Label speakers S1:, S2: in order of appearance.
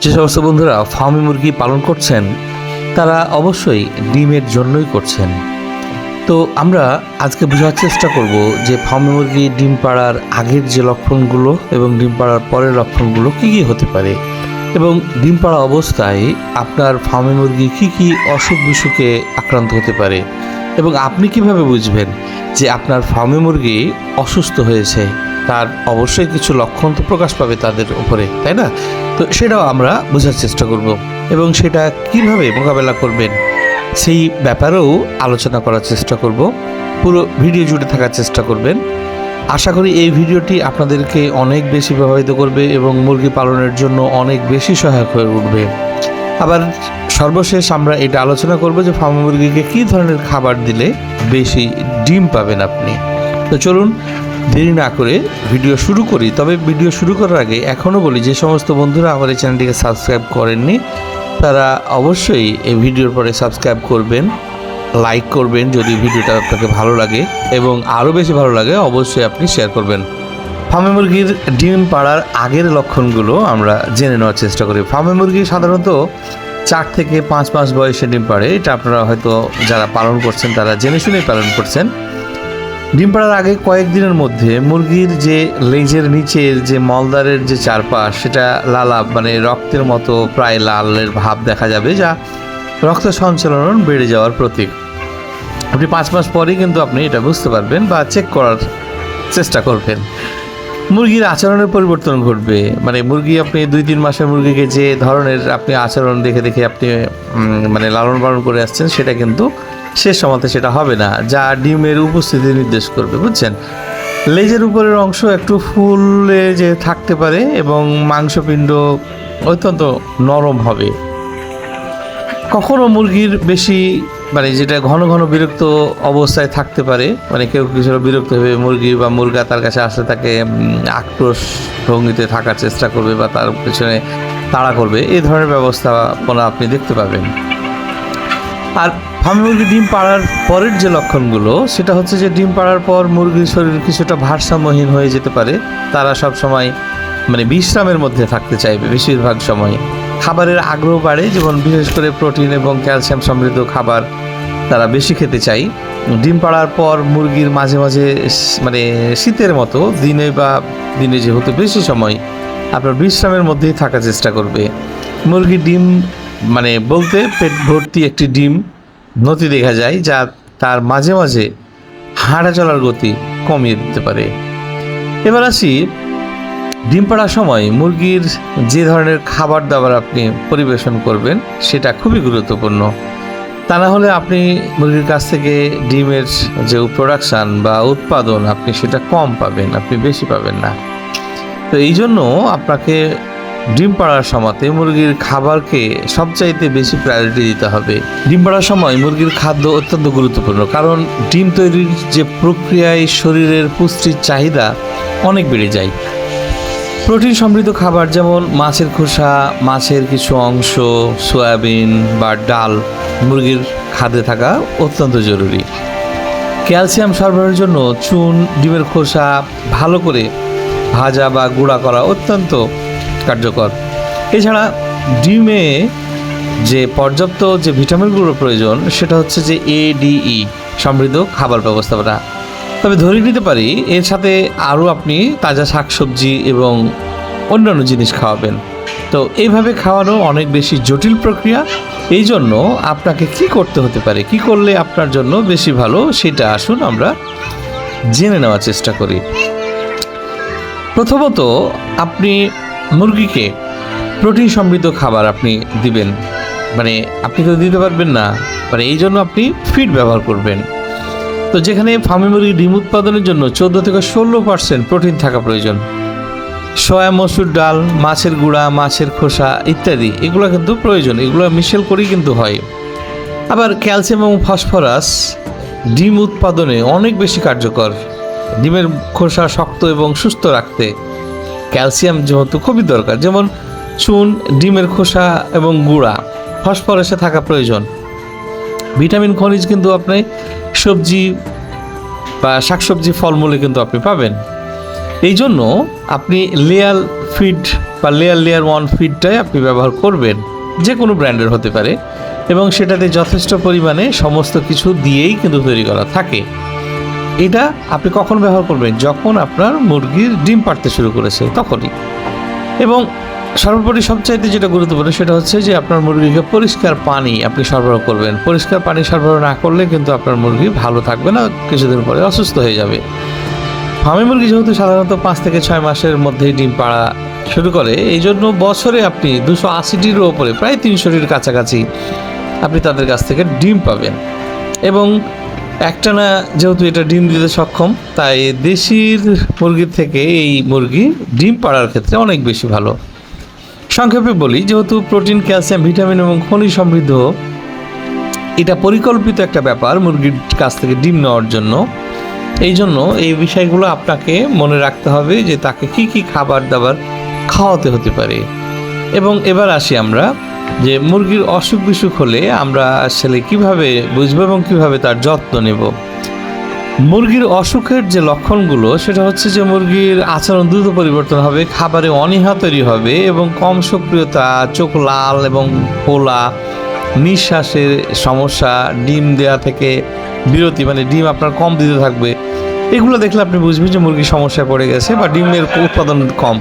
S1: যে সমস্ত বন্ধুরা ফার্মে মুরগি পালন করছেন তারা অবশ্যই ডিমের জন্যই করছেন। তো আমরা আজকে বোঝার চেষ্টা করব যে ফার্মে মুরগি ডিম পাড়ার আগের যে লক্ষণগুলো এবং ডিম পাড়ার পরের লক্ষণগুলো কী কী হতে পারে, এবং ডিম পাড়া অবস্থায় আপনার ফার্মে মুরগি কী কী অসুখ বিসুখে আক্রান্ত হতে পারে, এবং আপনি কিভাবে বুঝবেন যে আপনার ফার্মে মুরগি অসুস্থ হয়েছে। তার অবশ্যই কিছু লক্ষণ তো প্রকাশ পাবে তাদের উপরে, তাই না? তো সেটাও আমরা বোঝার চেষ্টা করব এবং সেটা কিভাবে মোকাবেলা করবেন সেই ব্যাপারেও আলোচনা করার চেষ্টা করব। পুরো ভিডিও জুড়ে থাকার চেষ্টা করবেন। আশা করি এই ভিডিওটি আপনাদেরকে অনেক বেশি প্রভাবিত করবে এবং মুরগি পালনের জন্য অনেক বেশি সহায়ক হয়ে উঠবে। আবার সর্বশেষ আমরা এটা আলোচনা করব যে ফার্ম মুরগিকে কী ধরনের খাবার দিলে বেশি ডিম পাবেন আপনি। তো চলুন দেরি না করে ভিডিও শুরু করি। তবে ভিডিও শুরু করার আগে এখনও বলি, যে সমস্ত বন্ধুরা আমার এই চ্যানেলটিকে সাবস্ক্রাইব করেননি তারা অবশ্যই এই ভিডিওর পরে সাবস্ক্রাইব করবেন, লাইক করবেন যদি ভিডিওটা আপনাকে ভালো লাগে, এবং আরও বেশি ভালো লাগে অবশ্যই আপনি শেয়ার করবেন। ফার্মে মুরগির ডিম পাড়ার আগের লক্ষণগুলো আমরা জেনে নেওয়ার চেষ্টা করি। ফার্মে মুরগি সাধারণত 4 থেকে 5 মাস বয়সে ডিম পাড়ে। এটা আপনারা হয়তো যারা পালন করছেন তারা জেনে শুনেই পালন করছেন। ডিম পাড়ার আগে কয়েকদিনের মধ্যে মুরগির যে লেজের নিচের যে মলদারের যে চারপাশ, সেটা লালাভ মানে রক্তের মতো প্রায় লালের ভাব দেখা যাবে, যা রক্ত সঞ্চালন বেড়ে যাওয়ার প্রতীক। আপনি 5 মাস পরেই কিন্তু আপনি এটা বুঝতে পারবেন বা চেক করার চেষ্টা করবেন। মুরগির আচরণের পরিবর্তন ঘটবে, মানে মুরগি আপনি 2-3 মাসের মুরগিকে যে ধরনের আপনি আচরণ দেখে আপনি মানে লালন পালন করে আসছেন, সেটা কিন্তু শেষ সময়তে সেটা হবে না, যা ডিমের উপস্থিতি নির্দেশ করবে, বুঝছেন? লেজের উপরের অংশ একটু ফুলে যে থাকতে পারে এবং মাংসপিণ্ড অত্যন্ত নরম হবে। কখনো মুরগির বেশি মানে যেটা ঘন ঘন বিরক্ত অবস্থায় থাকতে পারে, মানে কেউ কিছু বিরক্ত হবে মুরগি বা মুরগা তার কাছে আসলে তাকে আক্রোশ ভঙ্গিতে থাকার চেষ্টা করবে বা তার পেছনে তাড়া করবে, এই ধরনের ব্যবস্থাপনা আপনি দেখতে পাবেন। আর ফার্মে মুরগি ডিম পাড়ার পরের যে লক্ষণগুলো, সেটা হচ্ছে যে ডিম পাড়ার পর মুরগির শরীর কিছুটা ভারসাম্যহীন হয়ে যেতে পারে। তারা সব সময় মানে বিশ্রামের মধ্যে থাকতে চাইবে বেশিরভাগ সময়। খাবারের আগ্রহ বাড়ে, যেমন বিশেষ করে প্রোটিন এবং ক্যালসিয়াম সমৃদ্ধ খাবার তারা বেশি খেতে চাই। ডিম পাড়ার পর মুরগির মাঝে মাঝে মানে শীতের মতো দিনে যেহেতু বেশি সময় আপনার বিশ্রামের মধ্যেই থাকার চেষ্টা করবে। মুরগির ডিম মানে বলতে পেট ভর্তি একটি ডিম নতি দেখা যায়, যা তার মাঝে মাঝে হাঁটা চলার গতি কমিয়ে দিতে পারে। এবার আসি, ডিম পাড়ার সময় মুরগির যে ধরনের খাবার দাবার আপনি পরিবেশন করবেন সেটা খুবই গুরুত্বপূর্ণ। তা না হলে আপনি মুরগির কাছ থেকে ডিমের যে প্রোডাকশান বা উৎপাদন আপনি সেটা কম পাবেন, আপনি বেশি পাবেন না। তো এই জন্য আপনাকে ডিম পাড়ার সময়তে মুরগির খাবারকে সবচাইতে বেশি প্রায়োরিটি দিতে হবে। ডিম পাড়ার সময় মুরগির খাদ্য অত্যন্ত গুরুত্বপূর্ণ, কারণ ডিম তৈরির যে প্রক্রিয়ায় শরীরের পুষ্টির চাহিদা অনেক বেড়ে যায়। প্রোটিন সমৃদ্ধ খাবার যেমন মাছের খোসা, মাছের কিছু অংশ, সয়াবিন বা ডাল মুরগির খাদ্যে থাকা অত্যন্ত জরুরি। ক্যালসিয়াম সরবরাহের জন্য চুন, ডিমের খোসা ভালো করে ভাজা বা গুঁড়া করা অত্যন্ত কার্যকর। এছাড়া ডিমে যে পর্যাপ্ত যে ভিটামিনগুলোর প্রয়োজন, সেটা হচ্ছে যে ADE সমৃদ্ধ খাবার ব্যবস্থাপনা। তবে ধরে নিতে পারি এর সাথে আরও আপনি তাজা শাকসবজি এবং অন্যান্য জিনিস খাওয়াবেন। তো এইভাবে খাওয়ানো অনেক বেশি জটিল প্রক্রিয়া। এই জন্য আপনাকে কি করতে হতে পারে, কি করলে আপনার জন্য বেশি ভালো, সেটা আসুন আমরা জেনে নেওয়ার চেষ্টা করি। প্রথমত আপনি মুরগিকে প্রোটিন সমৃদ্ধ খাবার আপনি দিবেন, মানে আপনি তো দিতে পারবেন না, মানে এই জন্য আপনি ফিড ব্যবহার করবেন। তো যেখানে ফার্মে মুরগি ডিম উৎপাদনের জন্য 14 থেকে 16% প্রোটিন থাকা প্রয়োজন। সয়া, মসুর ডাল, মাছের গুঁড়া, মাছের খোসা ইত্যাদি এগুলো কিন্তু প্রয়োজন, এগুলো মিশেল করেই কিন্তু হয়। আবার ক্যালসিয়াম এবং ফসফরাস ডিম উৎপাদনে অনেক বেশি কার্যকর। ডিমের খোসা শক্ত এবং সুস্থ রাখতে ক্যালসিয়াম যেহেতু খুবই দরকার, যেমন চুন, ডিমের খোসা এবং গুঁড়া, ফসফরাসে থাকা প্রয়োজন। ভিটামিন খনিজ কিন্তু আপনি সবজি বা শাকসবজি ফলমূলে কিন্তু আপনি পাবেন। এই জন্য আপনি লেয়ার ফিড বা লেয়ার 1 ফিডটাই আপনি ব্যবহার করবেন, যে কোনো ব্র্যান্ডের হতে পারে, এবং সেটাতে যথেষ্ট পরিমাণে সমস্ত কিছু দিয়েই কিন্তু তৈরি করা থাকে। এটা আপনি কখন ব্যবহার করবেন? যখন আপনার মুরগির ডিম পাড়তে শুরু করেছে তখনই। এবং সর্বোপরি সবচাইতে যেটা গুরুত্বপূর্ণ সেটা হচ্ছে যে আপনার মুরগিকে পরিষ্কার পানি আপনি সরবরাহ করবেন। পরিষ্কার পানি সরবরাহ না করলে কিন্তু আপনার মুরগি ভালো থাকবে না, কিছুদিন পরে অসুস্থ হয়ে যাবে। ফার্মি মুরগি যেহেতু সাধারণত 5 থেকে 6 মাসের মধ্যেই ডিম পাড়া শুরু করে, এই জন্য বছরে আপনি 280-টির ওপরে, প্রায় 300-টির কাছাকাছি আপনি তাদের কাছ থেকে ডিম পাবেন। এবং একটানা যেহেতু এটা ডিম দিতে সক্ষম, তাই দেশির মুরগির থেকে এই মুরগি ডিম পাড়ার ক্ষেত্রে অনেক বেশি ভালো। সংক্ষেপে বলি, যেহেতু প্রোটিন, ক্যালসিয়াম, ভিটামিন এবং খনিজ সমৃদ্ধ, এটা পরিকল্পিত একটা ব্যাপার মুরগির কাছ থেকে ডিম নেওয়ার জন্য। এই জন্য এই বিষয়গুলো আপনাকে মনে রাখতে হবে যে তাকে কি কি খাবার দাবার খাওয়াতে হতে পারে। এবং এবার আসি আমরা যে মুরগির অসুখ বিসুখ হলে আমরা আসলে কিভাবে বুঝবো এবং কিভাবে তার যত্ন নেব। মুরগির অসুখের যে লক্ষণগুলো সেটা হচ্ছে যে মুরগির আচরণ দ্রুত পরিবর্তন হবে, খাবারে অনীহা তৈরি হবে এবং কম সক্রিয়তা, চোখ লাল এবং ফোলা, নিঃশ্বাসের সমস্যা, ডিম দেওয়া থেকে বিরতি, মানে ডিম আপনার কম দিতে থাকবে। এগুলো দেখলে আপনি বুঝবেন যে মুরগির সমস্যায় পড়ে গেছে বা ডিমের উৎপাদন কম।